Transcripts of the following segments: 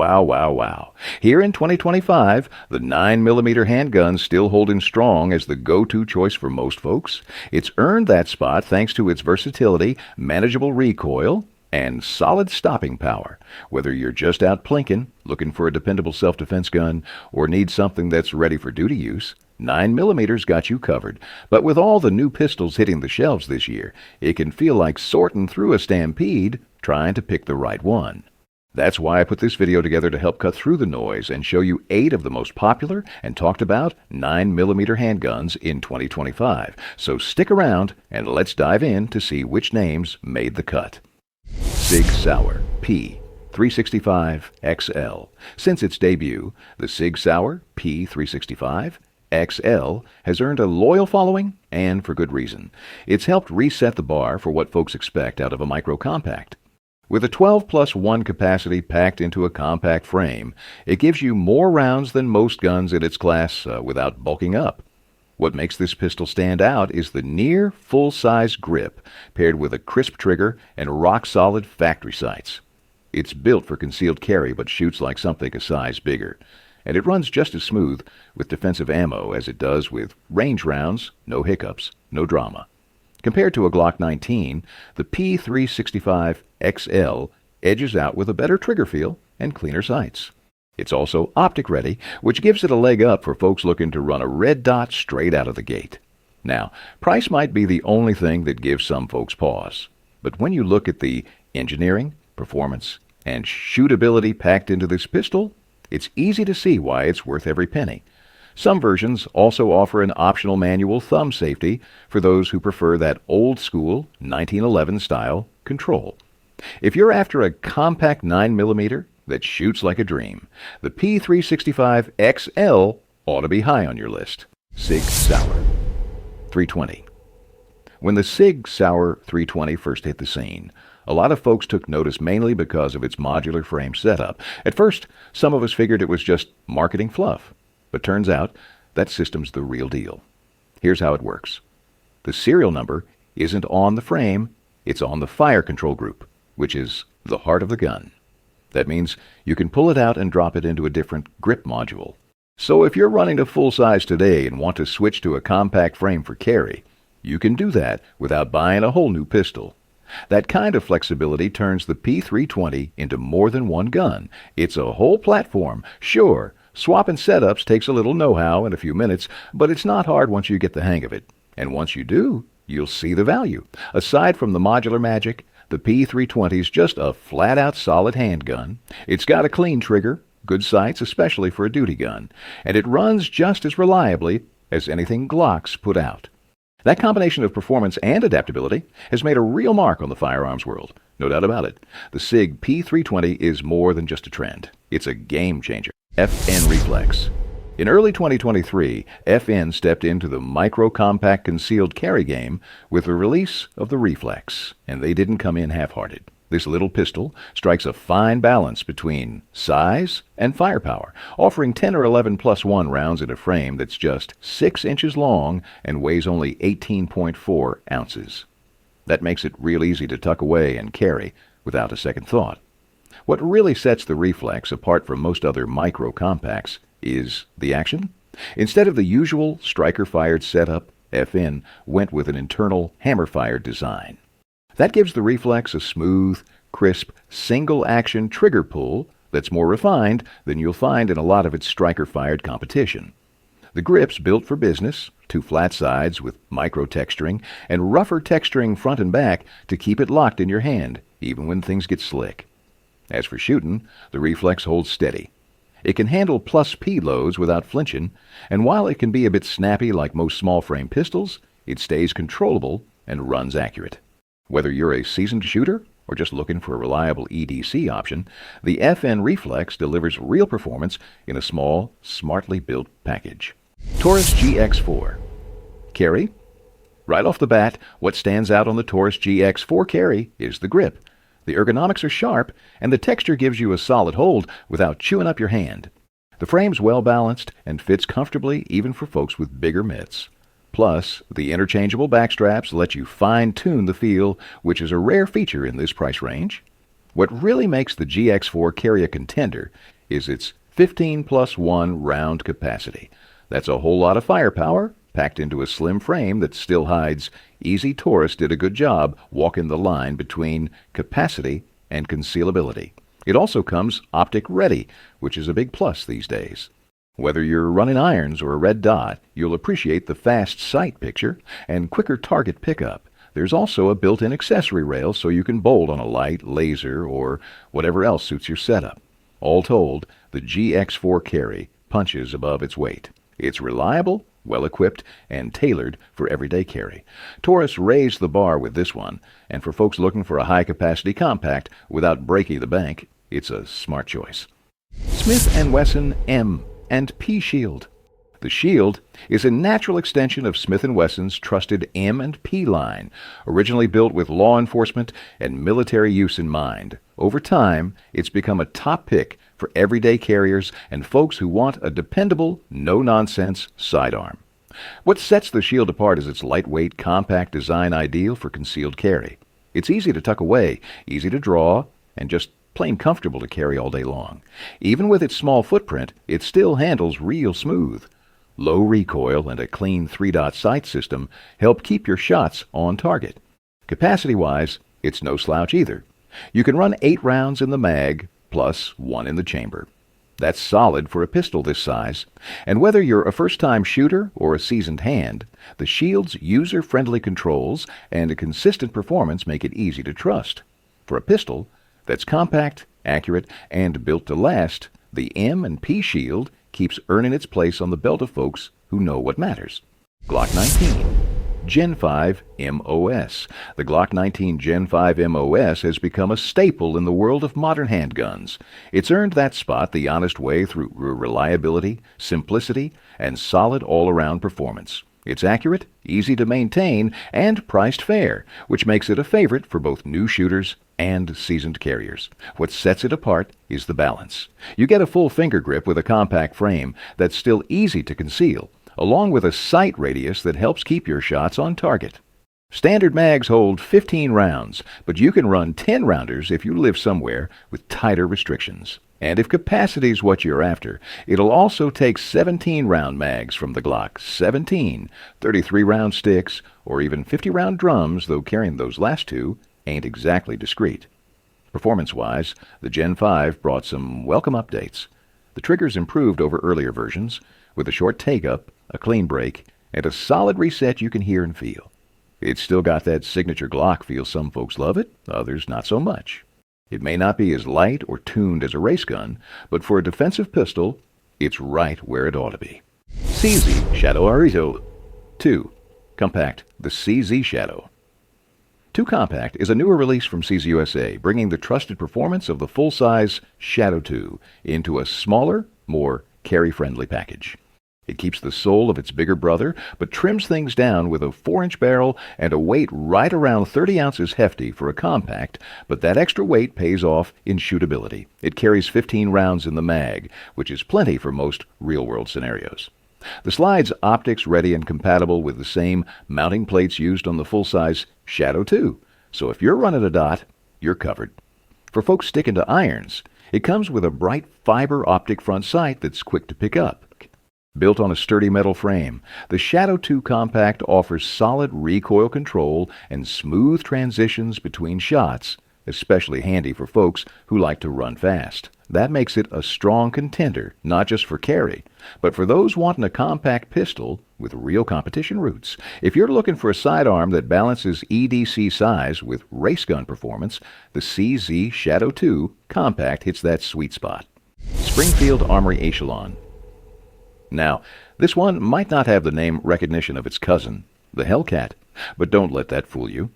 Wow, wow, wow. Here in 2025, the 9mm handgun's still holding strong as the go-to choice for most folks. It's earned that spot thanks to its versatility, manageable recoil, and solid stopping power. Whether you're just out plinking, looking for a dependable self-defense gun, or need something that's ready for duty use, 9mm's got you covered. But with all the new pistols hitting the shelves this year, it can feel like sorting through a stampede trying to pick the right one. That's why I put this video together to help cut through the noise and show you 8 of the most popular and talked about 9mm handguns in 2025. So stick around and let's dive in to see which names made the cut. Sig Sauer P365 XL. Since its debut, the Sig Sauer P365 XL has earned a loyal following, and for good reason. It's helped reset the bar for what folks expect out of a micro-compact. With a 12+1 capacity packed into a compact frame, it gives you more rounds than most guns in its class without bulking up. What makes this pistol stand out is the near full-size grip, paired with a crisp trigger and rock-solid factory sights. It's built for concealed carry but shoots like something a size bigger. And it runs just as smooth with defensive ammo as it does with range rounds, no hiccups, no drama. Compared to a Glock 19, the P365 XL edges out with a better trigger feel and cleaner sights. It's also optic ready, which gives it a leg up for folks looking to run a red dot straight out of the gate. Now, price might be the only thing that gives some folks pause. But when you look at the engineering, performance, and shootability packed into this pistol, it's easy to see why it's worth every penny. Some versions also offer an optional manual thumb safety for those who prefer that old-school 1911 style control. If you're after a compact 9mm that shoots like a dream, the P365 XL ought to be high on your list. Sig Sauer 320. When the Sig Sauer 320 first hit the scene, a lot of folks took notice mainly because of its modular frame setup. At first, some of us figured it was just marketing fluff, but turns out that system's the real deal. Here's how it works. The serial number isn't on the frame, it's on the fire control group, which is the heart of the gun. That means you can pull it out and drop it into a different grip module. So if you're running to full size today and want to switch to a compact frame for carry, you can do that without buying a whole new pistol. That kind of flexibility turns the P320 into more than one gun. It's a whole platform. Sure, swapping setups takes a little know-how in a few minutes, but it's not hard once you get the hang of it. And once you do, you'll see the value. Aside from the modular magic, the P320 is just a flat-out solid handgun. It's got a clean trigger, good sights, especially for a duty gun, and it runs just as reliably as anything Glocks put out. That combination of performance and adaptability has made a real mark on the firearms world. No doubt about it. The Sig P320 is more than just a trend. It's a game changer. FN Reflex. In early 2023, FN stepped into the micro-compact concealed carry game with the release of the Reflex, and they didn't come in half-hearted. This little pistol strikes a fine balance between size and firepower, offering 10 or 11+1 rounds in a frame that's just 6 inches long and weighs only 18.4 ounces. That makes it real easy to tuck away and carry without a second thought. What really sets the Reflex apart from most other micro-compacts is the action. Instead of the usual striker-fired setup, FN went with an internal hammer-fired design. That gives the Reflex a smooth, crisp, single-action trigger pull that's more refined than you'll find in a lot of its striker-fired competition. The grip's built for business, 2 flat sides with micro-texturing and rougher texturing front and back to keep it locked in your hand, even when things get slick. As for shooting, the Reflex holds steady. It can handle +P loads without flinching, and while it can be a bit snappy like most small-frame pistols, it stays controllable and runs accurate. Whether you're a seasoned shooter or just looking for a reliable EDC option, the FN Reflex delivers real performance in a small, smartly built package. Taurus GX4 Carry. Right off the bat, what stands out on the Taurus GX4 Carry is the grip. The ergonomics are sharp, and the texture gives you a solid hold without chewing up your hand. The frame's well-balanced and fits comfortably even for folks with bigger mitts. Plus, the interchangeable backstraps let you fine-tune the feel, which is a rare feature in this price range. What really makes the GX4 Carry a contender is its 15+1 round capacity. That's a whole lot of firepower packed into a slim frame that still hides. Easy Taurus did a good job walking the line between capacity and concealability. It also comes optic ready, which is a big plus these days. Whether you're running irons or a red dot, you'll appreciate the fast sight picture and quicker target pickup. There's also a built-in accessory rail so you can bolt on a light, laser, or whatever else suits your setup. All told, the GX4 Carry punches above its weight. It's reliable, well-equipped, and tailored for everyday carry. Taurus raised the bar with this one, and for folks looking for a high-capacity compact without breaking the bank, it's a smart choice. Smith & Wesson M and P Shield. The Shield is a natural extension of Smith & Wesson's trusted M and P line, originally built with law enforcement and military use in mind. Over time, it's become a top pick for everyday carriers and folks who want a dependable, no-nonsense sidearm. What sets the Shield apart is its lightweight, compact design, ideal for concealed carry. It's easy to tuck away, easy to draw, and just plain comfortable to carry all day long. Even with its small footprint, it still handles real smooth. Low recoil and a clean 3-dot sight system help keep your shots on target. Capacity-wise, it's no slouch either. You can run 8 rounds in the mag, plus 1 in the chamber. That's solid for a pistol this size. And whether you're a first-time shooter or a seasoned hand, the Shield's user-friendly controls and a consistent performance make it easy to trust. For a pistol that's compact, accurate, and built to last, the M and P Shield keeps earning its place on the belt of folks who know what matters. Glock 19. Gen5 MOS. The Glock 19 Gen5 MOS has become a staple in the world of modern handguns. It's earned that spot the honest way through reliability, simplicity, and solid all-around performance. It's accurate, easy to maintain, and priced fair, which makes it a favorite for both new shooters and seasoned carriers. What sets it apart is the balance. You get a full finger grip with a compact frame that's still easy to conceal, along with a sight radius that helps keep your shots on target. Standard mags hold 15 rounds, but you can run 10 rounders if you live somewhere with tighter restrictions. And if capacity's what you're after, it'll also take 17-round mags from the Glock. 17, 33-round sticks, or even 50-round drums, though carrying those last two ain't exactly discreet. Performance-wise, the Gen 5 brought some welcome updates. The trigger's improved over earlier versions, with a short take-up, a clean break, and a solid reset you can hear and feel. It's still got that signature Glock feel. Some folks love it, others not so much. It may not be as light or tuned as a race gun, but for a defensive pistol, it's right where it ought to be. CZ Shadow Arito 2 Compact, the CZ Shadow. 2 Compact is a newer release from CZ USA, bringing the trusted performance of the full-size Shadow 2 into a smaller, more carry-friendly package. It keeps the soul of its bigger brother, but trims things down with a 4-inch barrel and a weight right around 30 ounces hefty for a compact, but that extra weight pays off in shootability. It carries 15 rounds in the mag, which is plenty for most real-world scenarios. The slide's optics ready and compatible with the same mounting plates used on the full-size Shadow 2, so if you're running a dot, you're covered. For folks sticking to irons, it comes with a bright fiber optic front sight that's quick to pick up. Built on a sturdy metal frame, the Shadow 2 Compact offers solid recoil control and smooth transitions between shots, especially handy for folks who like to run fast. That makes it a strong contender, not just for carry, but for those wanting a compact pistol with real competition roots. If you're looking for a sidearm that balances EDC size with race gun performance, the CZ Shadow 2 Compact hits that sweet spot. Springfield Armory Echelon. Now, this one might not have the name recognition of its cousin, the Hellcat, but don't let that fool you.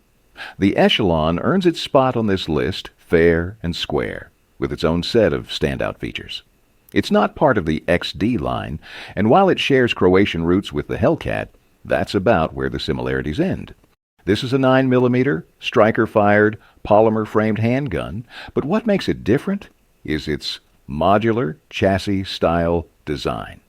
The Echelon earns its spot on this list fair and square, with its own set of standout features. It's not part of the XD line, and while it shares Croatian roots with the Hellcat, that's about where the similarities end. This is a 9mm, striker-fired, polymer-framed handgun, but what makes it different is its modular chassis-style design.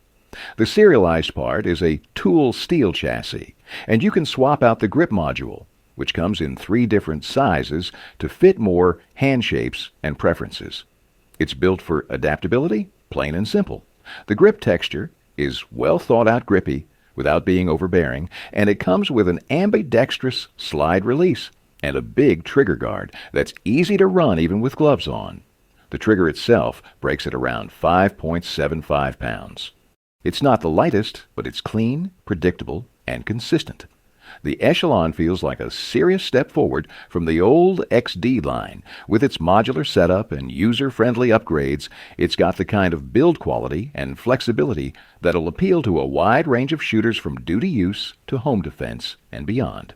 The serialized part is a tool steel chassis, and you can swap out the grip module. which comes in 3 different sizes to fit more hand shapes and preferences. It's built for adaptability, plain and simple. The grip texture is well thought out grippy without being overbearing, and it comes with an ambidextrous slide release and a big trigger guard that's easy to run even with gloves on. The trigger itself breaks at around 5.75 pounds. It's not the lightest, but it's clean, predictable, and consistent. The Echelon feels like a serious step forward from the old XD line. With its modular setup and user-friendly upgrades, it's got the kind of build quality and flexibility that'll appeal to a wide range of shooters from duty use to home defense and beyond.